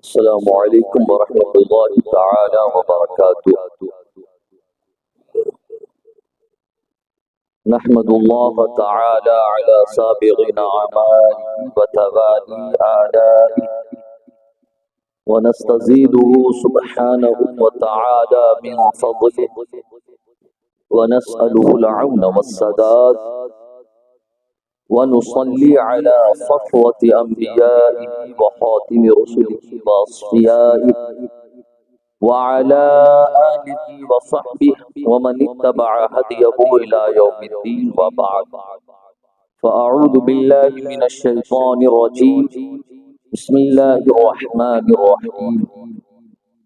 السلام علیکم ورحمۃ اللہ تعالی وبرکاتہ۔ نحمد اللہ تعالی علی سابغ نعمائه وتوالي آلائه ونستزيده سبحانه وتعالى من فضله ونسأله العون والسداد ونصلي على صفوة أنبيائه وخاتم رسله وأصفيائه وعلى آله وصحبه ومن اتبع هديه إلى يوم الدين، وبعد، فأعوذ بالله من الشيطان الرجيم، بسم الله الرحمن الرحيم،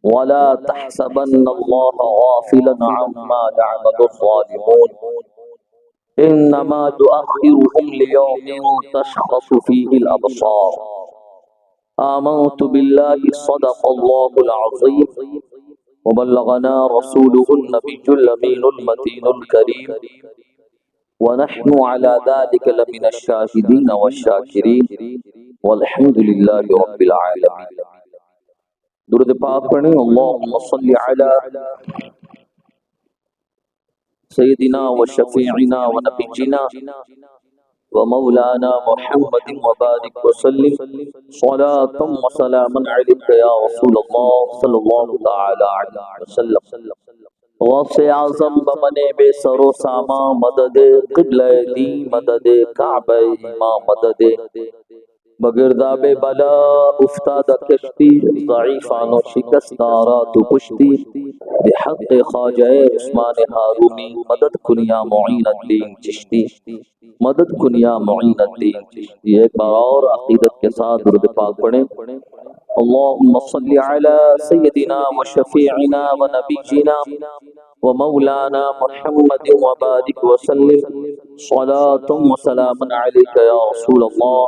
ولا تحسبن الله غافلا عما يعمل الظالمون إنما يؤخرهم ليوم تشخص فيه الأبصار آمنت بالله صدق الله العظيم وبلغنا رسوله النبي الأمين المتين الكريم ونحن على ذلك لمن الشاهدين والشاكرين والحمد لله رب العالمين۔ درود پاک پڑھیں۔ اللهم صل على سيدنا وشفيعنا ونبينا ومولانا محمد وبارك وسلم صلاة وسلاما عليك يا رسول الله صلى الله تعالى عليه وسلم۔ غوث اعظم بمن بے سر و ساما مدد قبلہ دی مدد کعبہ امام مدد بگرداب بلا افتادہ کشتی ضعیفان و شکستارا تو پشتی بحق خواجہ عثمان ہارونی مدد کنیا معین الدین چشتی مدد کنیا معین الدین چشتی۔ ایک بار اور عقیدت کے ساتھ درود پاک پڑھیں۔ اللهم صل على سيدنا وشفيعنا ونبينا ومولانا محمد وبارك وسلم صلاة وسلاما عليك يا رسول الله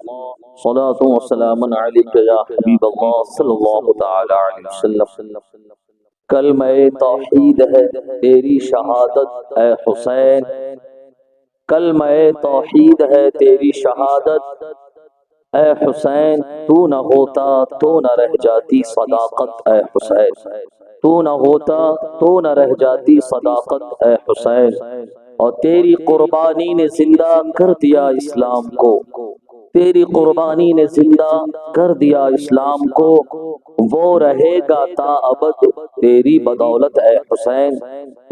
صلاة وسلاما عليك يا حبيب الله صلی اللہ تعالی علیہ وسلم۔ کلمہ توحید ہے تیری شہادت اے حسین، کلمہ توحید ہے تیری شہادت اے حسین، تو نہ ہوتا تو نہ رہ جاتی صداقت اے حسین، تو نہ ہوتا تو نہ رہ جاتی صداقت اے حسین، اور تیری قربانی نے زندہ کر دیا اسلام کو، تیری قربانی نے زندہ کر دیا اسلام کو، وہ رہے گا تا ابد تیری بدولت اے حسین،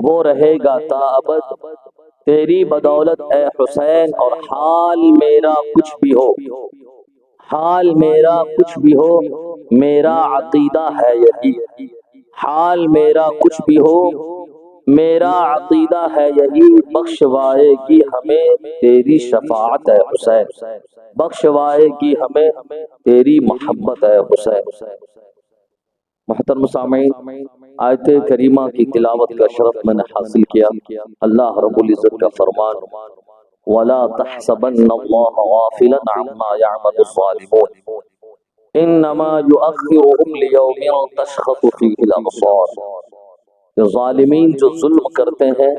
وہ رہے گا تا ابد تیری بدولت اے حسین۔ اور حال میرا کچھ بھی ہو، حال میرا کچھ بھی ہو، میرا عقیدہ ہے یہی، حال میرا کچھ بھی ہو میرا عقیدہ ہے یہی، بخشوائے گی ہمیں تیری شفاعت ہے حسین، بخشوائے گی ہمیں تیری محبت ہے حسین۔ محترم سامعین، آیت کریمہ کی تلاوت کا شرف میں نے حاصل کیا۔ اللہ رب العزت کا فرمان، وَلَا تَحْسَبَنَّ اللَّهَ غَافِلًا عَمَّا يَعْمَلُ الظَّالِمُونَ إِنَّمَا يُؤَخِّرُهُمْ لِيَوْمٍ تَشْخَصُ فِيهِ الْأَبْصَارُ۔ ظالمین جو ظلم کرتے ہیں،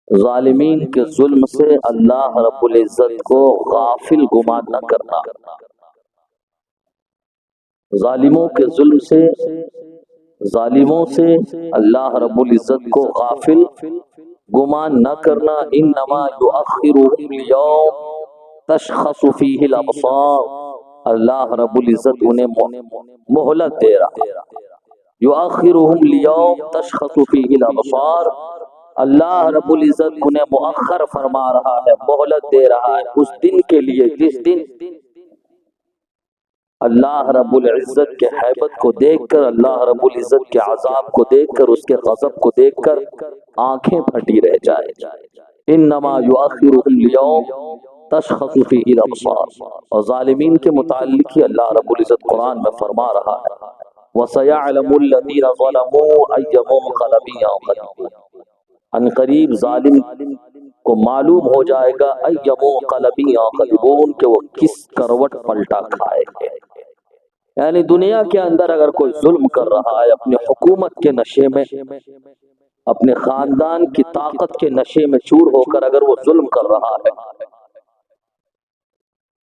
ظالمین کے ظلم سے اللہ رب العزت کو غافل گمان نہ کرنا، ظالموں کے ظلم سے، ظالموں سے اللہ رب العزت کو غافل گمان نہ کرنا۔ انما یؤخرهم لیوم تشخص فیہ الابصار، اللہ رب العزت انہیں مہلت دے رہا ہے۔ یؤخرهم لیوم تشخص فیہ الابصار، اللہ رب العزت انہیں مؤخر فرما رہا ہے، مہلت دے رہا ہے اس دن کے لیے جس دن اللہ رب العزت کے حیبت کو دیکھ کر، اللہ رب العزت کے عذاب کو دیکھ کر، اس کے غضب کو دیکھ کر آنکھیں پھٹی رہ جائے۔ انما یؤخرهم لیوم تشخص فیہ الابصار، اور ظالمین کے متعلق ہی اللہ رب العزت قرآن میں فرما رہا ہے، وَسَيَعْلَمُ الَّذِينَ ظَلَمُوا أَيَّ مُنقَلَبٍ يَنقَلِبُونَ، ان قریب ظالم کو معلوم ہو جائے گا أَيَّ مُنقَلَبٍ يَنقَلِبُونَ کہ وہ کس کروٹ پلٹا کھائے گے۔ یعنی دنیا کے اندر اگر کوئی ظلم کر رہا ہے، اپنے حکومت کے نشے میں، اپنے خاندان کی طاقت کے نشے میں چور ہو کر اگر وہ ظلم کر رہا ہے،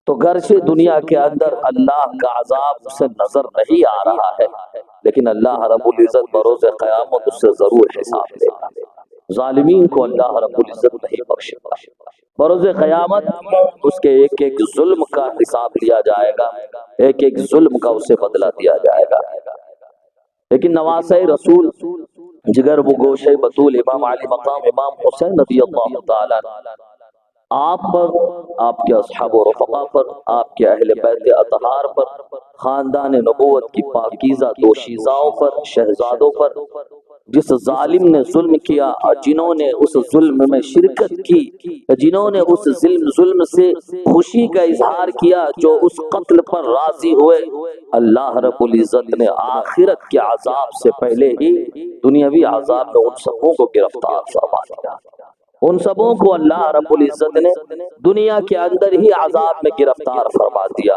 تو گرچہ دنیا کے اندر اللہ کا عذاب سے نظر نہیں آ رہا ہے، لیکن اللہ رب العزت بروز قیامت اس سے ضرور حساب لے گا۔ ظالمین کو اللہ رب العزت نہیں بخشے گا۔ بروز قیامت اس کے ایک ایک ظلم کا حساب لیا جائے گا، ایک ایک ظلم کا اسے بدلہ دیا جائے گا۔ لیکن نواسۂ رسول، جگر وہ گوشے بطول امام علی مقام امام حسین رضی اللہ تعالیٰ آپ پر، آپ کے اصحاب و رفقا پر، آپ کے اہل بیت اطہار پر، خاندان نبوت کی پاکیزہ دوشیزاؤں پر، شہزادوں پر جس ظالم نے ظلم کیا، جنہوں نے اس ظلم میں شرکت کی، جنہوں نے اس ظلم سے خوشی کا اظہار کیا، جو اس قتل پر راضی ہوئے، اللہ رب العزت نے آخرت کے عذاب سے پہلے ہی دنیاوی عذاب میں ان سبوں کو گرفتار فرما دیا۔ ان سبوں کو اللہ رب العزت نے دنیا کے اندر ہی عذاب میں گرفتار فرما دیا۔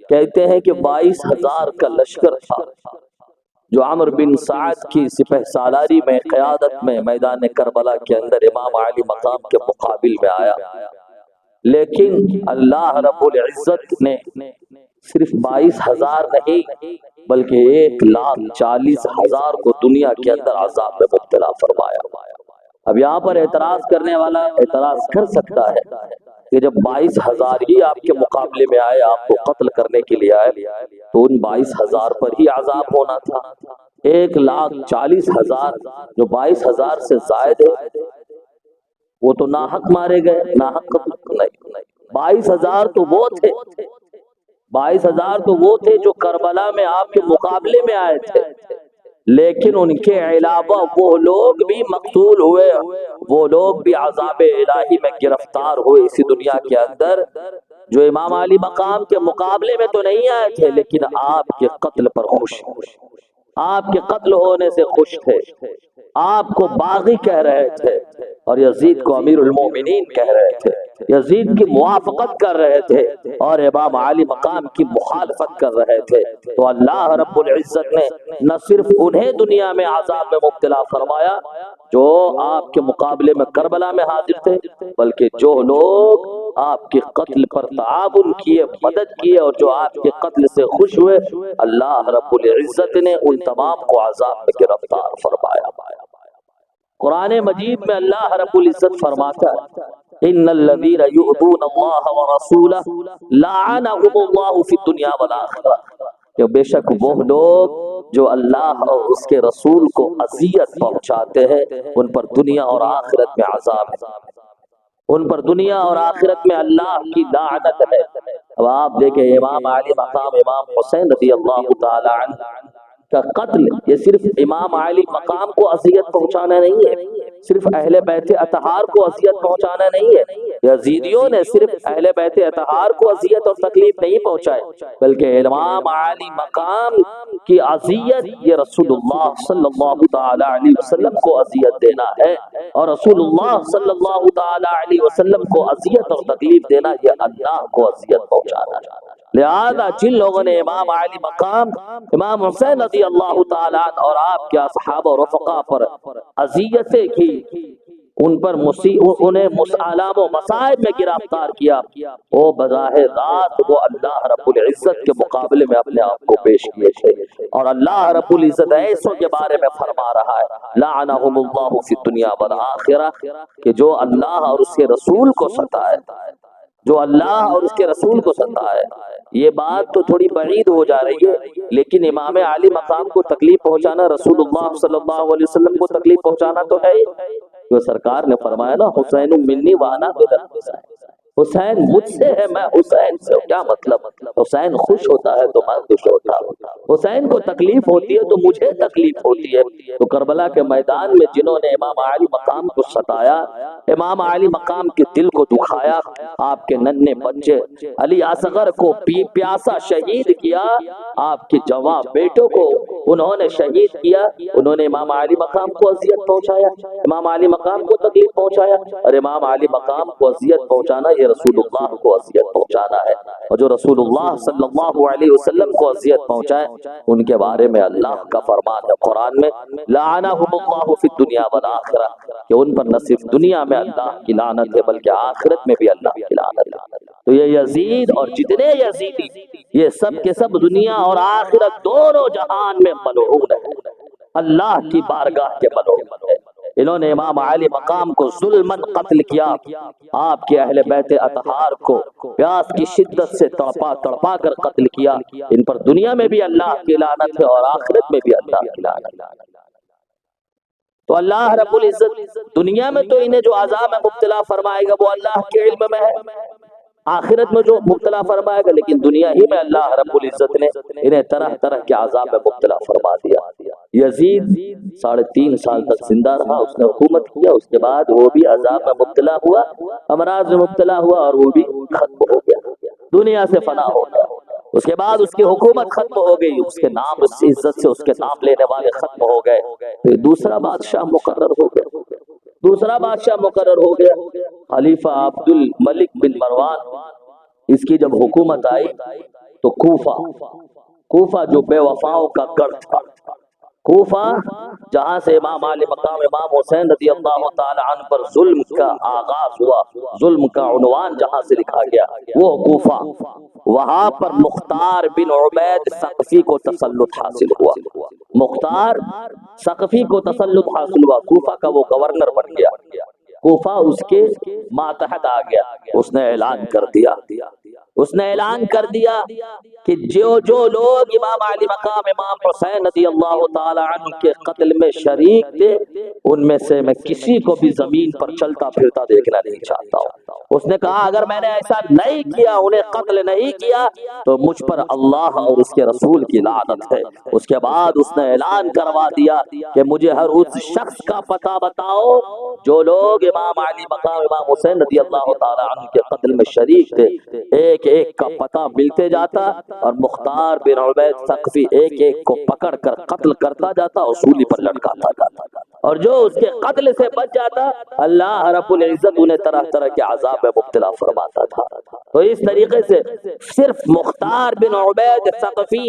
کہتے ہیں کہ 22,000 کا لشکر تھا جو عمر بن سعد کی سپہ سالاری میں قیادت میں میدان کربلا کے اندر امام علی مقام کے مقابل میں آیا، لیکن اللہ رب العزت نے صرف 22,000 نہیں بلکہ 1,40,000 کو دنیا کے اندر عذاب میں مبتلا فرمایا۔ اب یہاں پر اعتراض کرنے والا اعتراض کر سکتا ہے کہ جب 22,000 ہی آپ کے مقابلے میں آئے، آپ کو قتل کرنے کے لیے آئے، تو ان 22,000 پر ہی عذاب ہونا تھا۔ 1,40,000 جو 22,000 سے زائد ہے وہ تو ناحق مارے گئے، ناحق نہیں۔ 22,000 تو وہ تھے، 22,000 تو وہ تھے جو کربلا میں آپ کے مقابلے میں آئے تھے، لیکن ان کے علاوہ وہ لوگ بھی مقتول ہوئے، وہ لوگ بھی عذاب الہی میں گرفتار ہوئے اسی دنیا کے اندر، جو امام علی مقام کے مقابلے میں تو نہیں آئے تھے لیکن آپ کے قتل پر خوش، آپ کے قتل ہونے سے خوش تھے، آپ کو باغی کہہ رہے تھے اور یزید کو امیر المومنین کہہ رہے تھے، یزید کی موافقت کر رہے تھے اور امام علی مقام کی مخالفت کر رہے تھے۔ تو اللہ رب العزت نے نہ صرف انہیں دنیا میں عذاب میں مبتلا فرمایا جو آپ کے مقابلے میں کربلا میں حاضر تھے، بلکہ جو لوگ آپ کے قتل پر تعاون کیے، مدد کیے اور جو آپ کے قتل سے خوش ہوئے، اللہ رب العزت نے ان تمام کو عذاب میں گرفتار فرمایا۔ قرآن مجید میں اللہ رب العزت فرماتا ہے ان الذین یؤذون اللہ ورسولہ لعنهم اللہ فی الدنیا والآخرہ، کہ بے شک وہ لوگ جو اللہ اور اس کے رسول کو اذیت پہنچاتے ہیں ان پر دنیا اور آخرت میں عذاب ہے، ان پر دنیا اور آخرت میں اللہ کی لعنت ہے۔ اب آپ دیکھیں امام علی مقام امام حسین رضی اللہ تعالی عنہ کا قتل یہ صرف امام علی مقام کو اذیت پہنچانا نہیں ہے، صرف اہل بیت اطہار کو اذیت پہنچانا نہیں ہے، یزیدیوں نے صرف اہل بیت اطہار کو اذیت اور تکلیف نہیں پہنچائے بلکہ امام علی مقام کی اذیت یہ رسول اللہ صلی اللہ تعالی علیہ وسلم کو اذیت دینا ہے، اور رسول اللہ صلی اللہ تعالی علیہ وسلم کو اذیت اور تکلیف دینا یہ اللہ کو اذیت پہنچانا ہے۔ لہذا جن لوگوں نے امام علی مقام امام حسین رضی اللہ تعالیٰ اور آپ کے اصحاب و رفقا پر اذیتیں کی، ان پر انہیں علام و مصائب میں گرفتار کیا، وہ بظاہر ذات وہ اللہ رب العزت کے مقابلے میں اپنے آپ کو پیش کیے تھے، اور اللہ رب العزت ایسوں کے بارے میں فرما رہا ہے لعنہم اللہ فی الدنیا والآخرہ، کہ جو اللہ اور اس کے رسول کو ستائے، جو اللہ اور اس کے رسول کو ستائے۔ یہ بات تو تھوڑی بعید ہو جا رہی ہے، لیکن امام علی مقام کو تکلیف پہنچانا، رسول اللہ صلی اللہ علیہ وسلم کو تکلیف پہنچانا تو ہے، جو سرکار نے فرمایا نا حسین منی وانا من، حسین مجھ سے ہے میں حسین سے، کیا مطلب حسین خوش ہوتا ہے تو میں خوش ہوتا ہوں، حسین کو تکلیف ہوتی ہے تو مجھے تکلیف ہوتی ہے۔ تو کربلا کے میدان میں جنہوں نے امام علی مقام کو ستایا، امام علی مقام کے دل کو دکھایا، آپ کے ننھے بچے علی اصغر کو پیاسا شہید کیا، آپ کے جوان بیٹوں کو انہوں نے شہید کیا، انہوں نے امام علی مقام کو اذیت پہنچایا، امام علی مقام کو تکلیف پہنچایا، اور امام علی مقام کو اذیت پہنچانا یہ رسول اللہ کو اذیت پہنچانا ہے، اور جو رسول اللہ صلی اللہ علیہ وسلم کو اذیت پہنچائے ان کے بارے میں اللہ کا فرمان ہے قرآن میں لعنہم اللہ فی الدنیا والآخرہ، کہ ان پر نہ صرف دنیا میں اللہ کی لعنت ہے بلکہ آخرت میں بھی اللہ کی لعنت ہے۔ تو یہ یزید اور جتنے یزیدی یہ سب کے سب دنیا اور آخرت دونوں جہان میں ملعون ہے، اللہ کی بارگاہ کے ملعون ہے۔ انہوں نے امام علی مقام کو ظلماً قتل کیا، آپ کے اہل بیت اطہار کو پیاس کی شدت سے تڑپا تڑپا کر قتل کیا۔ ان پر دنیا میں بھی اللہ کی لعنت ہے اور آخرت میں بھی اللہ کی لعنت ہے۔ تو اللہ رب العزت دنیا میں تو انہیں جو عذاب میں مبتلا فرمائے گا وہ اللہ کے علم میں ہے، آخرت میں جو مبتلا فرمائے گا، لیکن دنیا ہی میں اللہ رب العزت نے انہیں طرح طرح کے عذاب میں مبتلا فرما دیا۔ یزید 3.5 سال تک زندہ رہا، اس نے حکومت کیا، اس کے بعد وہ بھی عذاب میں مبتلا ہوا، امراض میں مبتلا ہوا اور وہ بھی ختم ہو گیا، دنیا سے فنا ہو گیا۔ اس کے بعد اس کی حکومت ختم ہو گئی، اس کے نام، اس عزت سے اس کے نام لینے والے ختم ہو گئے۔ پھر دوسرا بادشاہ مقرر ہو گیا، دوسرا بادشاہ مقرر ہو گیا، خلیفہ عبد الملک بن مروان۔ اس کی جب حکومت آئی تو کوفہ جو بے وفاؤں کا گڑھ تھا، کوفہ جہاں سے امام علی مقام امام حسین رضی اللہ تعالی عنہ پر ظلم کا آغاز ہوا، ظلم کا عنوان جہاں سے لکھا گیا وہ کوفہ، وہاں پر مختار بن عبید ثقفی کو تسلط حاصل ہوا، مختار ثقفی کو تسلط حاصل ہوا، کوفہ کا وہ گورنر بن گیا، کوفہ اس کے ماتحت آ گیا۔ اس نے اعلان کر دیا کہ جو لوگ امام علی مقام امام حسین رضی اللہ تعالی عنہ کے قتل میں شریک تھے ان میں سے میں کسی کو بھی زمین پر چلتا پھرتا دیکھنا نہیں چاہتا ہوں۔ اس نے کہا اگر میں نے ایسا نہیں کیا، انہیں قتل نہیں کیا، تو مجھ پر اللہ اور اس کے رسول کی لعنت ہے۔ اس کے بعد اس نے اعلان کروا دیا کہ مجھے ہر اس شخص کا پتہ بتاؤ جو لوگ امام علی مقام امام حسین رضی اللہ تعالی عنہ کے قتل میں شریک تھے، ایک ایک کا پتہ ملتے جاتا اور مختار بن عبید ثقفی ایک ایک کو پکڑ کر قتل کرتا جاتا اور سولی پر لٹکاتا جاتا، اور جو اس کے قتل سے بچ جاتا اللہ رب العزت انہیں طرح طرح کے عذاب میں مبتلا فرماتا تھا۔ تو اس طریقے سے صرف مختار بن عبید ثقفی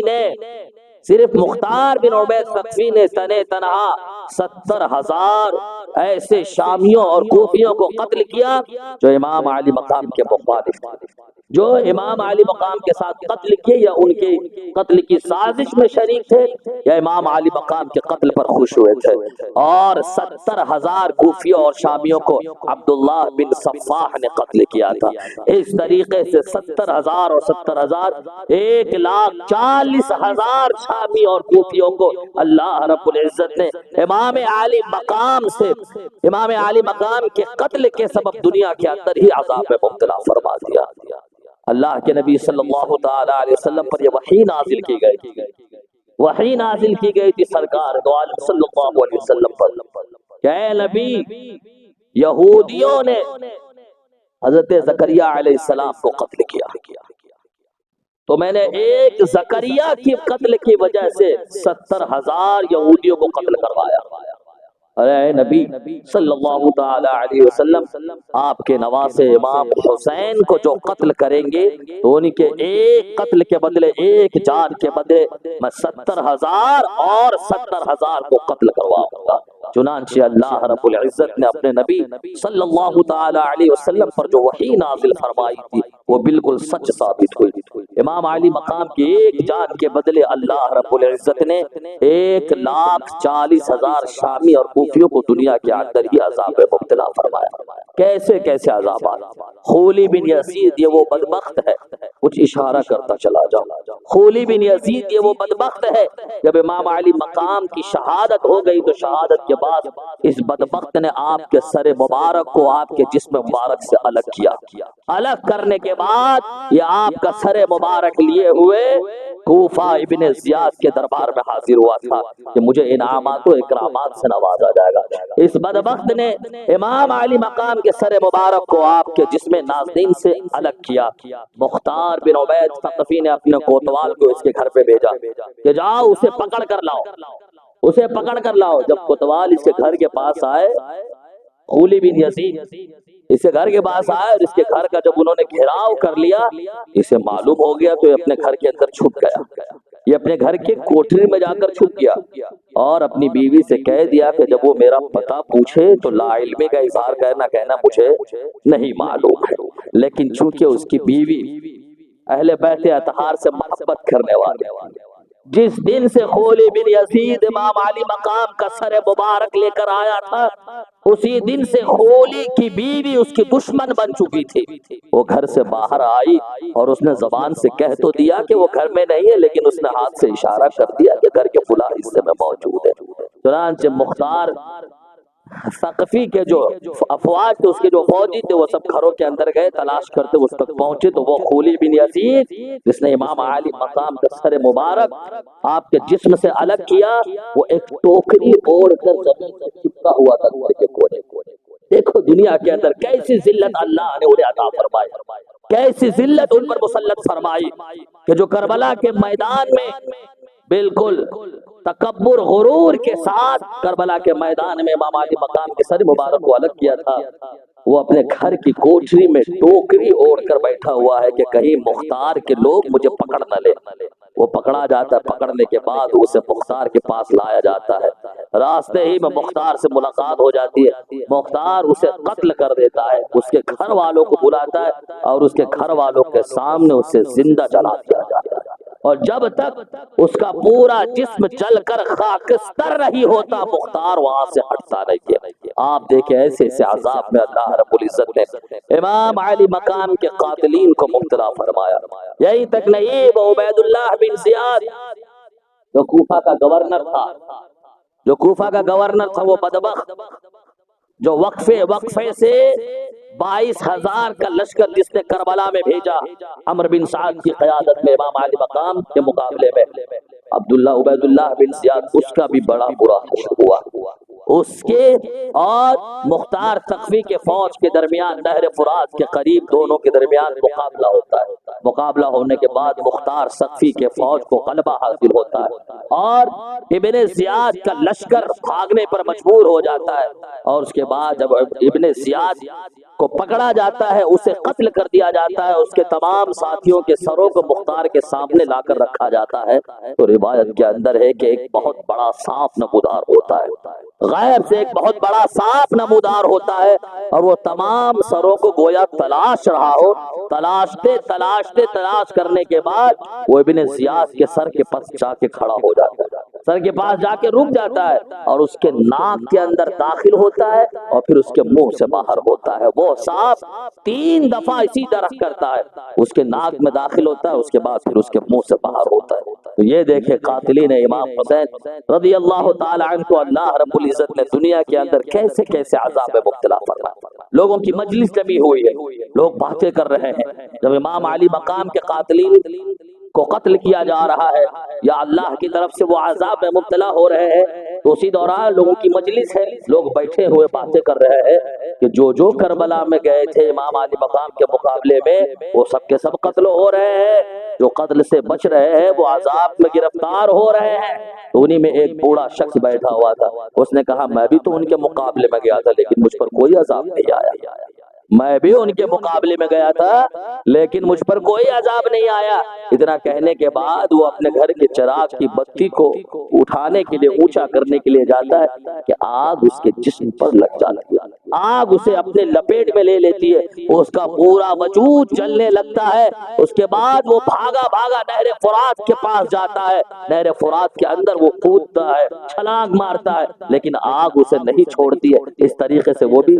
نے تنے تنہا 70,000 ایسے شامیوں اور کوفیوں کو قتل کیا جو امام علی مقام کے مخالف تھے، جو امام علی مقام کے ساتھ قتل کیے یا ان کے قتل کی سازش میں شریک تھے یا امام علی مقام کے قتل پر خوش ہوئے تھے۔ اور 70,000 کوفیوں اور شامیوں کو عبداللہ بن صفاح نے قتل کیا تھا۔ اس طریقے سے 70,000 اور 70,000 1,40,000 شامی اور کوفیوں کو اللہ رب العزت نے امام علی مقام کے قتل کے سبب دنیا کے اندر ہی عذاب میں مبتلا فرما دیا۔ اللہ کے نبی صلی اللہ تعالی علیہ وسلم پر یہ وحی نازل کی گئی تھی سرکار دو عالم صلی اللہ علیہ وسلم پر کہ اے نبی، یہودیوں نے حضرت زکریا علیہ السلام کو قتل کیا، تو میں نے ایک زکریا کی قتل کی وجہ سے 70,000 یہودیوں کو قتل کروایا۔ اے نبی صلی اللہ تعالی علیہ وسلم، آپ کے نواسے امام حسین کو جو قتل کریں گے تو ان کے ایک قتل کے بدلے، ایک جان کے بدلے میں 70,000 اور 70,000 کو قتل کرواؤں گا۔ چنانچہ اللہ رب العزت نے اپنے نبی صلی اللہ تعالی علیہ وسلم پر جو وحی نازل فرمائی تھی وہ بالکل سچ ثابت ہوئی۔ امام علی مقام کی ایک جان کے بدلے اللہ رب العزت نے 1,40,000 شامی اور کوفیوں کو دنیا کے اندر ہی عذاب میں مبتلا فرمایا۔ کیسے کیسے عذابات؟ خولی بن یزید یہ وہ بدبخت ہے، کچھ اشارہ کرتا چلا جاؤ، خولی بن یزید یہ وہ بدبخت ہے، جب امام علی مقام کی شہادت ہو گئی تو شہادت کے بعد اس بدبخت نے آپ کے سر مبارک کو آپ کے جسم مبارک سے الگ کیا، الگ کرنے کے بعد یہ آپ کا سر مبارک لیے ہوئے کوفہ ابن زیاد کے دربار میں حاضر ہوا تھا کہ مجھے انعامات و اکرامات سے نوازا جائے گا۔ اس بدبخت نے امام علی مقام کے سر مبارک کو آپ کے جسم نازنین سے الگ کیا۔ مختار بن عبید ثقفی نے اپنے کوتوال کو اس کے گھر پہ بھیجا کہ جاؤ اسے پکڑ کر لاؤ۔ جب کوتوال اس کے گھر کے پاس آئے، خولی بن یزید اس کے گھر کے پاس آئے اور اس کے گھر کا جب انہوں نے گھیراؤ کر لیا، اسے معلوم ہو گیا تو یہ اپنے گھر کے اندر چھپ گیا، یہ اپنے گھر کے کوٹھری میں جا کر چھپ گیا اور اپنی بیوی سے کہہ دیا کہ جب وہ میرا پتہ پوچھے تو لا علمی کا اظہار کہنا مجھے نہیں معلوم ہے۔ لیکن چونکہ اس کی بیوی اہل بیت اطہار سے محبت کرنے والے، جس دن سے خولی بن یزید امام علی مقام کا سر مبارک لے کر آیا تھا، اسی دن سے خولی کی بیوی اس کی دشمن بن چکی تھی۔ وہ گھر سے باہر آئی اور اس نے زبان سے کہہ تو دیا کہ وہ گھر میں نہیں ہے، لیکن اس نے ہاتھ سے اشارہ کر دیا کہ گھر کے فلاں حصے میں موجود ہے۔ چنانچہ مختار ثقفی کے جو افواج تھے، اس کے جو فوجی تھے، وہ سب گھروں کے اندر گئے، تلاش کرتے اس تک پہنچے تو وہ خولی بن یزید جس نے امام علی مقام کا سر مبارک آپ کے جسم سے الگ کیا، وہ ایک ٹوکری اوڑھ کر زمین سے چپکا ہوا تھا گھر کے کونے کونے۔ دیکھو دنیا کے اندر کیسی ذلت اللہ نے انہیں عطا فرمائی، کیسی ذلت ان پر مسلط فرمائی کہ جو کربلا کے میدان میں بالکل تکبر غرور کے ساتھ کربلا کے میدان میں امام علی مقام کے سر مبارک کو الگ کیا تھا، وہ اپنے گھر کی کوٹری میں ٹوکری اوڑھ کر بیٹھا ہوا ہے کہ کہیں مختار کے لوگ مجھے پکڑ نہ لے۔ وہ پکڑا جاتا ہے، پکڑنے کے بعد اسے مختار کے پاس لایا جاتا ہے، راستے ہی میں مختار سے ملاقات ہو جاتی ہے، مختار اسے قتل کر دیتا ہے، اس کے گھر والوں کو بلاتا ہے اور اس کے گھر والوں کے سامنے اسے زندہ جلا دیا جاتا ہے، اور جب تک اس کا پورا جسم جل کر خاکستر نہیں ہوتا مختار وہاں سے ہٹتا نہیں ہے۔ آپ دیکھیں ایسے ایسے عذاب میں اللہ رب العزت نے امام علی مقام کے قاتلین کو مبتلا فرمایا۔ یہی تک نہیں، عبید اللہ بن زیاد جو کوفہ کا گورنر تھا، وہ بدبخت جو وقفے سے 22,000 کا لشکر جس نے کربلا میں بھیجا عمرو بن سعد کی قیادت میں امام علی مقام کے مقابلے میں، عبید اللہ بن زیاد اس کا بھی بڑا برا حشر ہوا۔ اس کے اور مختار ثقفی کے فوج کے درمیان نہر فرات کے قریب دونوں کے درمیان مقابلہ ہوتا ہے۔ مقابلہ ہونے کے بعد مختار ثقفی کے فوج کو غلبہ حاصل ہوتا ہے اور ابن زیاد کا لشکر بھاگنے پر مجبور ہو جاتا ہے، اور اس کے بعد جب ابن زیاد کو پکڑا جاتا ہے، اسے قتل کر دیا جاتا ہے، اس کے تمام ساتھیوں کے سروں کو مختار کے سامنے لا کر رکھا جاتا ہے، تو روایت کے اندر ہے کہ ایک بہت بڑا سانپ نمودار ہوتا ہے، غیب سے ایک بہت بڑا سانپ نمودار ہوتا ہے، اور وہ تمام سروں کو گویا تلاش رہا ہو، تلاش کرنے کے بعد وہ ابن زیاد کے سر کے پاس جا کے کھڑا ہو جاتا ہے، سر کے پاس جا کے رک جاتا ہے، اور اس کے ناک کے اندر داخل ہوتا ہے اور پھر اس کے منہ سے باہر ہوتا ہے۔ وہ سانپ 3 دفعہ اسی طرح کرتا ہے، اس کے ناک میں داخل ہوتا ہے، اس کے بعد پھر اس کے منہ سے باہر ہوتا ہے۔ تو یہ دیکھیں قاتلین امام حسین رضی اللہ تعالی عنہ کو اللہ رب العزت نے دنیا کے اندر کیسے کیسے عذاب میں مبتلا فرمایا۔ لوگوں کی مجلس جمی ہوئی ہے، لوگ باتیں کر رہے ہیں، جب امام علی مقام کے قاتلین کو قتل کیا جا رہا ہے یا اللہ کی طرف سے وہ عذاب میں مبتلا ہو رہے ہیں، تو اسی دوران لوگوں کی مجلس ہے، لوگ بیٹھے ہوئے باتیں کر رہے ہیں کہ جو کربلا میں گئے تھے امام علی مقام کے مقابلے میں، وہ سب کے سب قتل ہو رہے ہیں، جو قتل سے بچ رہے ہیں وہ عذاب میں گرفتار ہو رہے ہیں۔ تو انہی میں ایک بوڑھا شخص بیٹھا ہوا تھا، اس نے کہا میں بھی تو ان کے مقابلے میں گیا تھا لیکن مجھ پر کوئی عذاب نہیں آیا، میں بھی ان کے مقابلے میں گیا تھا لیکن مجھ پر کوئی عذاب نہیں آیا۔ اتنا کہنے کے بعد وہ اپنے گھر کے چراغ کی بتی کو اٹھانے کے لیے اونچا کرنے کے لیے جاتا ہے کہ آگ اس کے جسم پر لگ جاتی ہے، آگ اسے اپنے لپیٹ میں لے لیتی ہے، اس کا پورا وجود جلنے لگتا ہے۔ اس کے بعد وہ بھاگا نہر فرات کے پاس جاتا ہے، نہر فرات کے اندر وہ کودتا ہے، چھلانگ مارتا ہے، لیکن آگ اسے نہیں چھوڑتی ہے، اس طریقے سے وہ بھی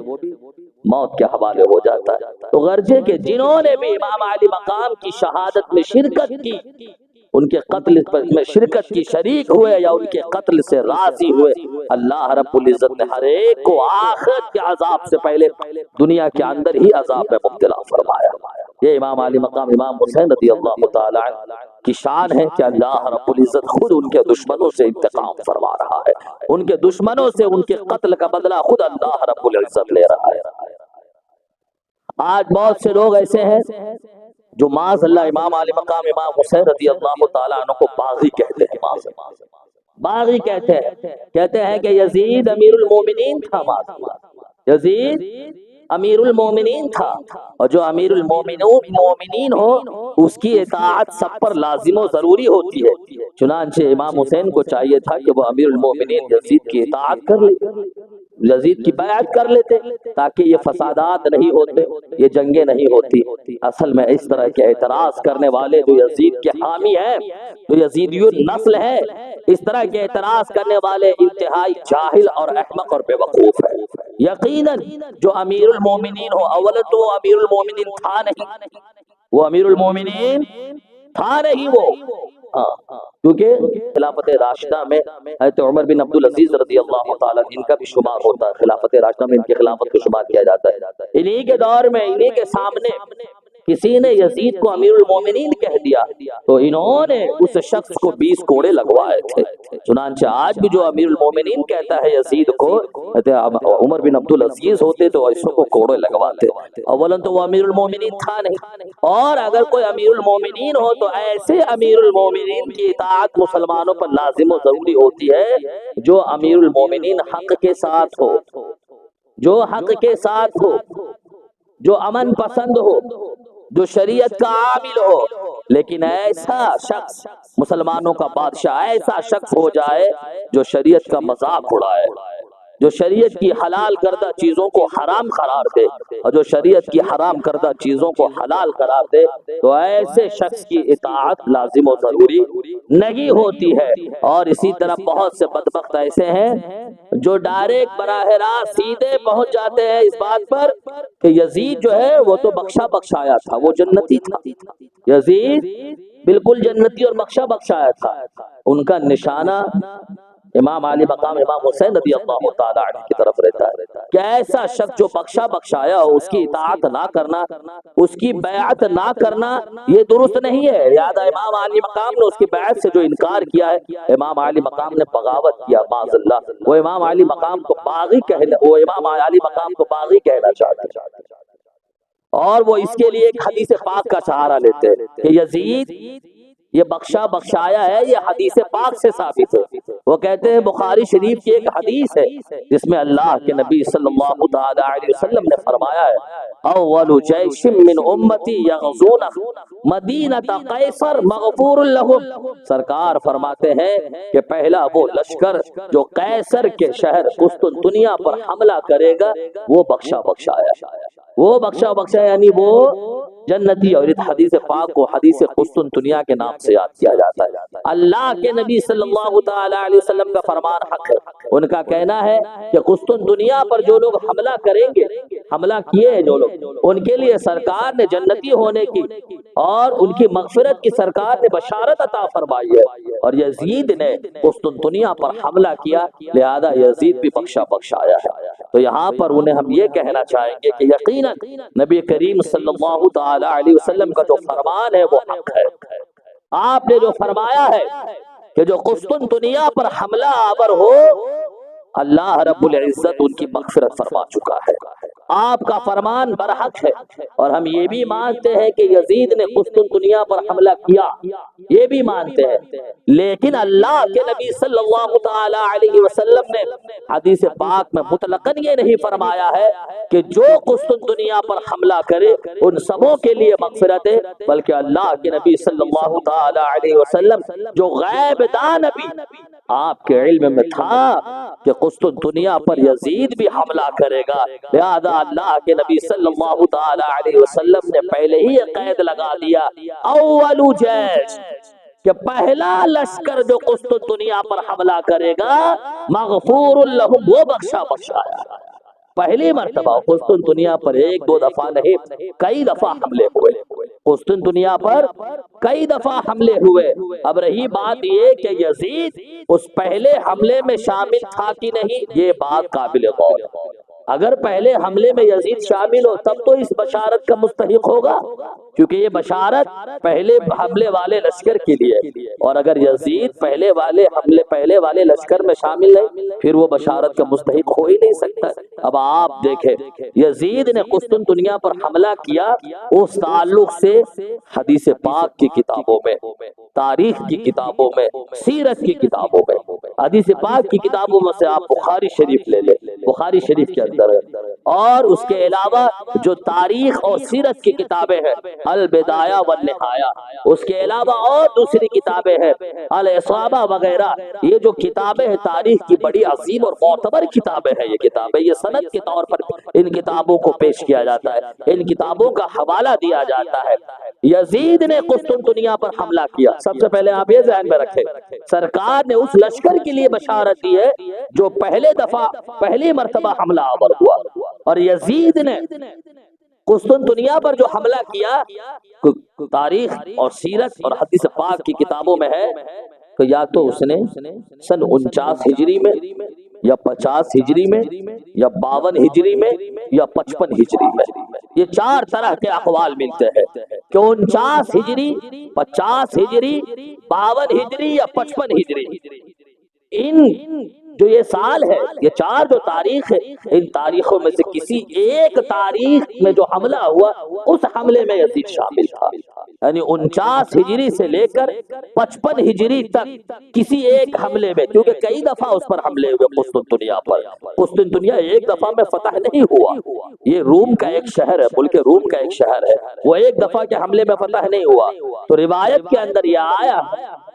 موت کے حوالے ہو جاتا ہے۔ تو غرضے کہ جنہوں نے بھی امام علی مقام کی شہادت میں شرکت کی، ان کے قتل میں شرکت کی، شریک ہوئے یا ان کے قتل سے راضی ہوئے، اللہ رب العزت نے ہر ایک کو آخرت کے عذاب سے پہلے دنیا کے اندر ہی عذاب میں مبتلا فرمایا۔ یہ امام علی مقام امام حسین رضی اللہ تعالی عنہ کی شان ہے کہ اللہ رب العزت خود ان کے دشمنوں سے انتقام فرما رہا ہے، ان کے دشمنوں سے ان کے قتل کا بدلہ خود اللہ رب العزت لے رہا ہے۔ آج بہت سے لوگ ایسے ہیں جو معاذ اللہ امام علی مقام امام حسین رضی اللہ تعالیٰ عنہ کو باغی کہتے ہیں، باغی کہتے ہیں کہ یزید امیر المومنین تھا، یزید امیر المومنین تھا، اور جو امیر المومنین ہو اس کی اطاعت سب پر لازم و ضروری ہوتی ہے، چنانچہ امام حسین کو چاہیے تھا کہ وہ امیر المومنین یزید کی اطاعت کر لے، یزید کی بیعت کر لیتے تاکہ یہ فسادات نہیں ہوتے، یہ جنگیں نہیں ہوتی۔ اصل میں اس طرح کے اعتراض کرنے والے جو یزید کے حامی ہیں، جو یزیدیو نسل ہے، اس طرح کے اعتراض کرنے والے انتہائی جاہل اور احمق اور بے وقوف ہے۔ یقیناً جو امیر المومنین ہو، اولا تو وہ امیر المومنین تھا نہیں، وہ امیر المومنین تھا نہیں وہ، کیونکہ خلافت راشدہ میں حضرت عمر بن عبدالعزیز رضی اللہ تعالیٰ ان کا بھی شمار ہوتا ہے، خلافت راشدہ میں ان کی خلافت کو شمار کیا جاتا ہے۔ انہی کے دور میں، انہی کے سامنے کسی نے یزید کو امیر المومنین کہہ دیا تو انہوں نے اس شخص کو 20 کوڑے لگوائے تھے۔ چنانچہ آج بھی جو امیر المومنین کہتا ہے یزید کو، عمر بن عبدالعزیز ہوتے تو ایسوں کو کوڑے لگواتے۔ اولا تو وہ امیر المومنین تھا نہیں، اور اگر کوئی امیر المومنین ہو تو ایسے امیر المومنین کی اطاعت مسلمانوں پر لازم و ضروری ہوتی ہے جو امیر المومنین حق کے ساتھ ہو، جو حق کے ساتھ ہو، جو امن پسند ہو، جو شریعت کا عامل ہو۔ لیکن ایسا شخص، مسلمانوں کا بادشاہ ایسا شخص ہو جائے جو شریعت کا مذاق اڑائے، جو شریعت کی حلال کردہ چیزوں کو حرام قرار دے اور جو شریعت کی حرام کردہ چیزوں کو حلال قرار دے، تو ایسے شخص کی اطاعت لازم و ضروری نہیں ہوتی ہے۔ اور اسی طرح بہت سے بدبخت ایسے ہیں جو ڈائریکٹ براہ راست سیدھے پہنچ جاتے ہیں اس بات پر کہ یزید جو ہے وہ تو بخشا بخشایا تھا، وہ جنتی تھا، یزید بالکل جنتی اور بخشا بخشایا تھا۔ ان کا نشانہ امام علی مقام امام حسین رضی اللہ تعالیٰ عنہ کی طرف رہتا ہے کہ ایسا شخص جو بخشا بخشایا ہو، اس کی اطاعت نہ کرنا، اس کی بیعت نہ کرنا، یہ درست نہیں ہے۔ لہذا امام علی مقام نے اس کی بیعت سے جو انکار کیا ہے، امام علی مقام نے بغاوت کیا، معاذ اللہ، وہ امام علی مقام کو باغی کہنا چاہتے ہیں، اور وہ اس کے لیے ایک حدیث پاک کا سہارا لیتے ہیں کہ یزید یہ بخشا بخشایا ہے، یہ حدیث پاک سے ثابت ہے۔ وہ کہتے ہیں بخاری شریف کی ایک حدیث ہے جس میں اللہ کے نبی صلی اللہ تعالی علیہ وسلم نے فرمایا ہے اول جیش من امتی یغزون مدینہ قیصر مغفور لهم، سرکار فرماتے ہیں کہ پہلا وہ لشکر جو قیصر کے شہر قسطنطنیہ پر حملہ کرے گا وہ بخشا بخشایا، وہ بخشا بخشا یعنی وہ جنتی۔ اور اس حدیث پاک کو حدیث قسطنطنیہ کے نام سے یاد کیا جاتا ہے۔ اللہ کے نبی صلی اللہ تعالی علیہ وسلم کا فرمان حق ہے، ان کا کہنا ہے کہ قسطنطنیہ پر جو لوگ حملہ کریں گے، حملہ کیے ہیں جو لوگ، ان کے لیے سرکار نے جنتی ہونے کی اور ان کی مغفرت کی سرکار نے بشارت عطا فرمائی ہے۔ اور یزید نے قسطنطنیہ پر حملہ کیا، لہذا یزید بھی بخشا بخشایا ہے۔ تو یہاں پر انہیں ہم یہ کہنا چاہیں گے کہ یقیناً نبی کریم صلی اللہ تعالی علیہ وسلم کا جو فرمان ہے وہ حق ہے۔ آپ نے جو فرمایا ہے کہ جو قسطنطنیہ پر حملہ آور ہو، اللہ رب العزت ان کی مغفرت فرما چکا ہے، آپ کا فرمان برحق ہے۔ اور ہم یہ بھی مانتے ہیں کہ یزید نے قسطنطنیہ پر حملہ کیا، یہ بھی مانتے ہیں، لیکن اللہ کے نبی صلی اللہ تعالی علیہ وسلم نے حدیث پاک میں مطلقاً یہ نہیں فرمایا ہے کہ جو قسطنطنیہ پر حملہ کرے ان سبوں کے لیے مغفرت ہے، بلکہ اللہ کے نبی صلی اللہ تعالی علیہ وسلم جو غیب دان نبی، آپ کے علم میں تھا کہ قسطنطنیہ پر یزید بھی حملہ کرے گا، لہذا اللہ کے نبی صلی اللہ تعالی علیہ وسلم نے پہلے ہی یہ قید لگا دیا اول جیش کہ پہلا لشکر جو قسطنطنیہ پر حملہ کرے گا مغفور لہم، وہ بخشا بخشایا۔ پہلی مرتبہ قسطنطنیہ پر ایک دو دفعہ نہیں، کئی دفعہ حملے ہوئے، قسطنطنیہ پر کئی دفعہ حملے ہوئے۔ اب رہی بات یہ کہ یزید اس پہلے حملے میں شامل تھا کہ نہیں، یہ بات قابل غور ہے۔ اگر پہلے حملے میں یزید شامل ہو تب تو اس بشارت کا مستحق ہوگا، کیونکہ یہ بشارت پہلے حملے والے لشکر کے لیے، اور اگر یزید پہلے والے لشکر میں شامل ہے پھر وہ بشارت کا مستحق ہو ہی نہیں سکتا۔ اب آپ دیکھیں یزید نے قسطنطنیہ پر حملہ کیا، اس تعلق سے حدیث پاک کی کتابوں میں، تاریخ کی کتابوں میں، سیرت کی کتابوں میں، حدیث پاک کی کتابوں میں سے آپ بخاری شریف لے لیں، بخاری شریف کے اندر ہے۔ اور اس کے علاوہ جو تاریخ اور سیرت کی کتابیں ہیں، البدایہ والنہایہ، اس کے علاوہ اور دوسری کتابیں ہیں، الاصابہ وغیرہ، یہ جو کتابیں ہیں تاریخ کی بڑی عظیم اور معتبر کتابیں ہیں۔ یہ کتابیں یہ سند کے طور پر ان کتابوں کو پیش کیا جاتا ہے، ان کتابوں کا حوالہ دیا جاتا ہے۔ یزید نے قسطنطنیہ پر حملہ کیا، سب سے پہلے آپ یہ ذہن میں رکھیں، سرکار نے اس لشکر کے لیے بشارت دی ہے جو پہلی مرتبہ حملہ آور ہوا، اور یزید نے قسطنطنیہ پر جو حملہ کیا، تاریخ اور سیرت اور حدیث پاک کی کتابوں میں ہے کہ یا تو اس نے سن 49 ہجری میں یا 50 ہجری میں یا 52 ہجری میں یا 55 ہجری میں، یہ چار طرح کے اقوال ملتے ہیں کہ 49 ہجری، 50 ہجری، 52 ہجری یا 55 ہجری۔ ان جو یہ سال ہے، یہ چار جو تاریخ ہے، ان تاریخوں میں سے کسی ایک تاریخ میں جو حملہ ہوا اس حملے میں یزید شامل تھا، یعنی 49 ہجری سے لے کر 55 ہجری تک کسی ایک حملے میں، کیونکہ کئی دفعہ اس پر حملے ہوئے قسطنطنیہ پر۔ قسطنطنیہ ایک دفعہ میں فتح نہیں ہوا، یہ روم کا ایک شہر ہے، ملک روم کا ایک شہر ہے، وہ ایک دفعہ کے حملے میں فتح نہیں ہوا۔ تو روایت کے اندر یہ آیا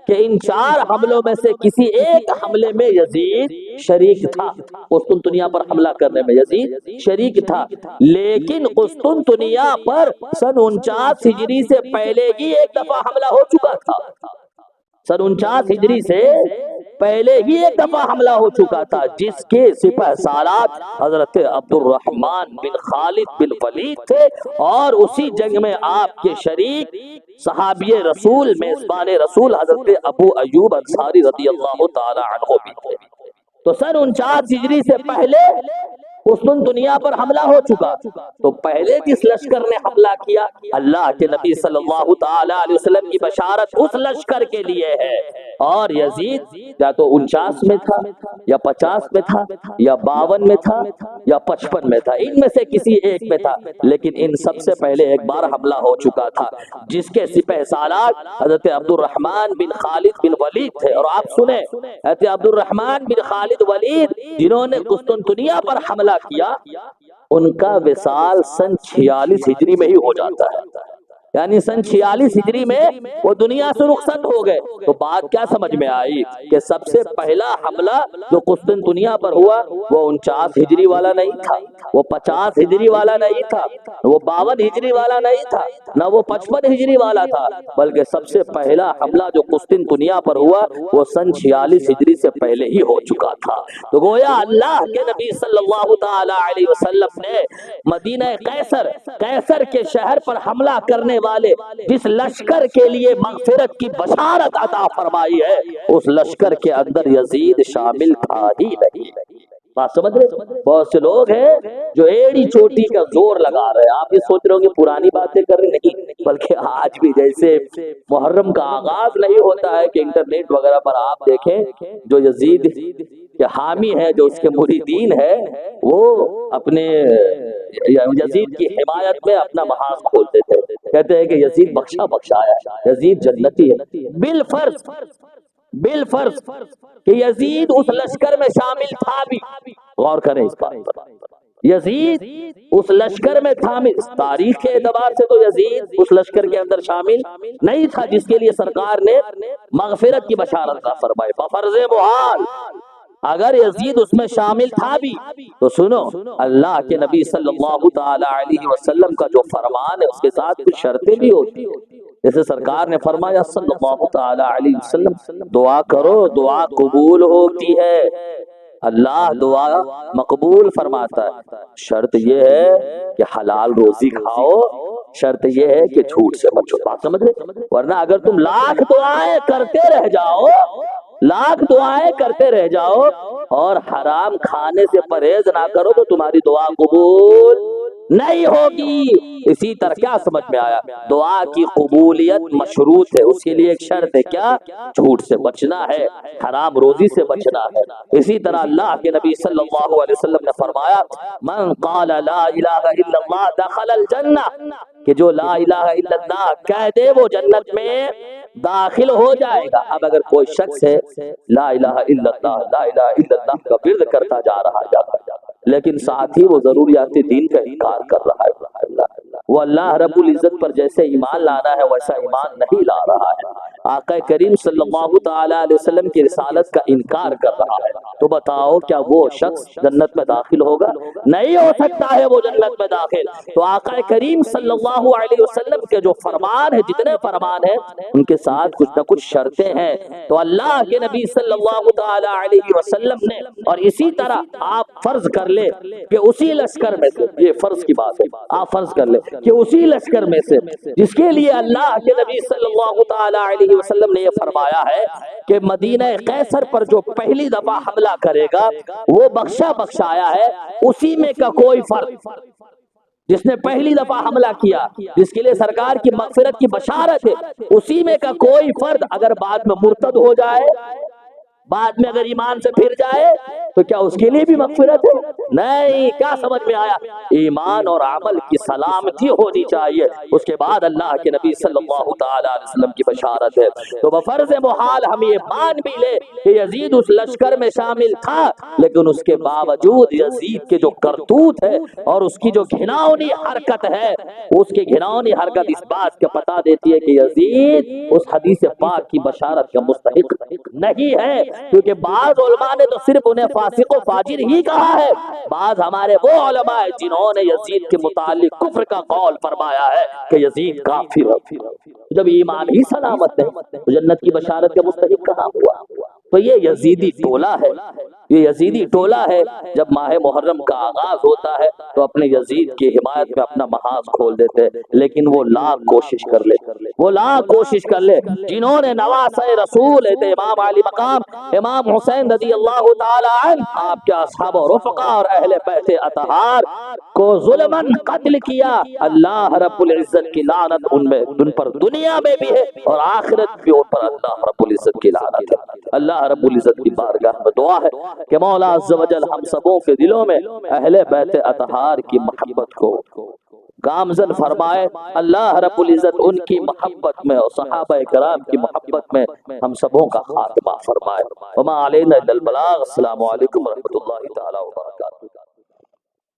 کہ ان چار حملوں میں سے کسی ایک حملے میں یزید شریک تھا، قسطنطنیہ پر حملہ کرنے میں یزید شریک تھا، لیکن قسطنطنیہ پر سن 49 ہجری سے پہلے ہی ایک دفعہ حملہ ہو چکا تھا، سن 49 ہجری سے پہلے ہی ایک دفعہ حملہ ہو چکا تھا، جس کے سپہ سالار حضرت عبد الرحمن بن خالد بن ولید تھے، اور اسی جنگ میں آپ کے شریک صحابی رسول میزبان رسول حضرت ابو ایوب انصاری رضی اللہ تعالی عنہ بھی تھے۔ تو سن 49 ہجری سے پہلے قسطنطنیہ پر حملہ ہو چکا، تو پہلے جس لشکر نے حملہ کیا، اللہ کے نبی صلی اللہ تعالی علیہ وسلم کی بشارت اس لشکر کے لیے ہے، اور یزید یا تو 49 میں تھا یا 50 میں تھا یا 52 میں تھا یا 55 میں تھا، ان میں سے کسی ایک میں تھا، لیکن ان سب سے پہلے ایک بار حملہ ہو چکا تھا، جس کے سپہ سالار حضرت عبد الرحمن بن خالد بن ولید تھے۔ اور آپ سنیں، حضرت عبد الرحمن بن خالد ولید جنہوں نے قسطنطنیہ پر حملہ کیا، ان کا وصال سن 46 ہجری میں ہی ہو جاتا ہے، یعنی سن 46 ہجری میں وہ دنیا سے رخصت ہو گئے۔ تو بات کیا سمجھ میں آئی کہ سب سے پہلا حملہ جو قسطنطنیہ پر ہوا وہ 49 ہجری والا نہیں تھا، وہ 50 ہجری والا نہیں تھا، وہ 52 ہجری والا نہیں تھا، نہ وہ 55 ہجری والا تھا، بلکہ سب سے پہلا حملہ جو قسطنطنیہ پر ہوا وہ سن 46 ہجری سے پہلے ہی ہو چکا تھا۔ تو گویا اللہ کے نبی صلی اللہ تعالی علیہ وسلم نے مدینہ قیصر کے شہر پر حملہ کرنے والے جس لشکر کے لیے مغفرت کی بشارت عطا فرمائی ہے، اس لشکر کے اندر یزید شامل تھا ہی نہیں۔ بات سمجھ رہے؟ بہت سے لوگ ہیں جو ایڑی چوٹی کا زور لگا رہے ہیں، آپ یہ سوچ رہے ہوں کہ پرانی باتیں کر رہے، نہیں، بلکہ آج بھی جیسے محرم کا آغاز نہیں ہوتا ہے کہ انٹرنیٹ وغیرہ پر آپ دیکھیں جو یزید کے حامی ہے، جو اس کے مریدین ہے، وہ اپنے یزید کی حمایت میں اپنا محاذ کھولتے تھے، کہتے ہیں کہ یزید بخشا ہے، یزید جنتی ہے۔ بالفرض کہ یزید اس لشکر میں شامل تھا بھی، غور کریں اس بات پر، یزید اس لشکر میں تھا، تاریخ کے اعتبار سے تو یزید اس لشکر کے اندر شامل نہیں تھا جس کے لیے سرکار نے مغفرت کی بشارت کا فرمایا، بفرض محال اگر یزید اس میں شامل تھا بھی تو سنو، اللہ کے نبی صلی اللہ تعالی علیہ وسلم کا جو فرمان ہے اس کے ساتھ کچھ شرطیں بھی ہوتی ہیں، جیسے سرکار نے فرمایا صلی اللہ تعالی علیہ وسلم، دعا کرو دعا قبول ہوتی ہے، اللہ دعا مقبول فرماتا ہے، شرط یہ ہے کہ حلال روزی کھاؤ، شرط یہ ہے کہ جھوٹ سے بچو۔ بات سمجھ رہے؟ ورنہ اگر تم لاکھ دعائیں کرتے رہ جاؤ اور حرام کھانے سے پرہیز نہ کرو تو تمہاری دعا قبول نہیں ہوگی۔ اسی طرح کیا سمجھ میں آیا؟ دعا کی قبولیت مشروط ہے، اس کے لیے ایک شرط ہے، کیا؟ جھوٹ سے بچنا ہے، حرام روزی سے بچنا ہے۔ اسی طرح اللہ کے نبی صلی اللہ علیہ وسلم نے فرمایا، من قال لا الہ الا اللہ دخل الجنہ، کہ جو لا الہ الا اللہ کہہ دے وہ جنت میں داخل ہو جائے گا۔ اب اگر کوئی شخص ہے لا الہ الا اللہ کا ورد کرتا جا رہا لیکن ساتھ ہی وہ ضروریات دین کا انکار کر رہا ہے۔ وہ اللہ رب العزت پر جیسے ایمان لانا ہے ویسا ایمان نہیں لا رہا ہے، آقا کریم صلی اللہ تعالی علیہ وسلم کی رسالت کا انکار کر رہا ہے۔ تو بتاؤ کیا وہ شخص جنت میں داخل ہوگا؟ نہیں ہو سکتا ہے وہ جنت میں داخل۔ تو آقا کریم صلی اللہ علیہ وسلم کے جو فرمان ہے، جتنے فرمان ہیں ان کے ساتھ کچھ نہ کچھ شرطیں ہیں۔ تو اللہ کے نبی صلی اللہ تعالی علیہ وسلم نے، اور اسی طرح آپ فرض کر لے کہ اسی لشکر میں سے، یہ فرض کی بات ہے، آپ فرض کر لے کہ اسی لشکر میں سے جس کے لیے اللہ کے نبی صلی اللہ تعالی علیہ وسلم نے یہ فرمایا ہے کہ مدینہ قیصر پر جو پہلی دفعہ حملہ کرے گا وہ بخشا بخشایا ہے، اسی میں کا کوئی فرق جس نے پہلی دفعہ حملہ کیا، جس کے لیے سرکار کی مغفرت کی بشارت ہے، اسی میں کا کوئی فرد اگر بعد میں مرتد ہو جائے، بعد میں اگر ایمان سے پھر جائے تو کیا اس کے لیے بھی مغفرت ہے؟ نہیں۔ کیا سمجھ میں آیا؟ ایمان اور عمل کی سلامتی ہونی چاہیے، اس کے بعد اللہ کے نبی صلی اللہ تعالی علیہ وسلم کی بشارت ہے۔ تو بفرض محال ہم یہ مان بھی لے کہ یزید اس لشکر میں شامل تھا، لیکن اس کے باوجود یزید کے جو کرتوت ہے اور اس کی جو گھناؤنی حرکت ہے، اس کی گھناؤنی حرکت اس بات کا پتہ دیتی ہے کہ یزید اس حدیث پاک کی بشارت کا مستحق نہیں ہے، کیونکہ بعض علماء نے تو صرف انہیں فاسق و فاجر ہی کہا ہے، بعض ہمارے وہ علماء ہیں جنہوں نے یزید کے متعلق کفر کا قول فرمایا ہے کہ یزید کافر ہے۔ جب ایمان ہی سلامت ہے تو جنت کی بشارت کا مستحق کہاں ہوا؟ تو یہ یزیدی ٹولہ ہے، یہ یزیدی ٹولہ ہے۔ جب ماہ محرم کا آغاز ہوتا ہے تو اپنے یزید کی حمایت میں اپنا محاذ کھول دیتے ہیں، لیکن وہ لاکھ کوشش کر لے، وہ لاکھ کوشش کر لے، جنہوں نے نواسۂ رسول تھے امام علی مقام، امام حسین رضی اللہ تعالی عنہ، آپ کے اصحاب و رفقا اور اہل بیت اطہار کو ظلماً قتل کیا، اللہ رب العزت کی لعنت ان پر دنیا میں بھی ہے اور آخرت بھی ان پر اللہ رب العزت کی لعنت ہے۔ اللہ رب العزت کی بارگاہ میں دعا ہے کہ مولا عز و جل ہم سبوں کے دلوں میں اہل بیت اطہار کی محبت کو گامزن فرمائے، اللہ رب العزت ان کی محبت میں اور صحابہ کرام کی محبت میں ہم سبوں کا خاتمہ فرمائے۔ وما علینا الا البلاغ۔ السلام علیکم ورحمۃ اللہ تعالی وبرکاتہ۔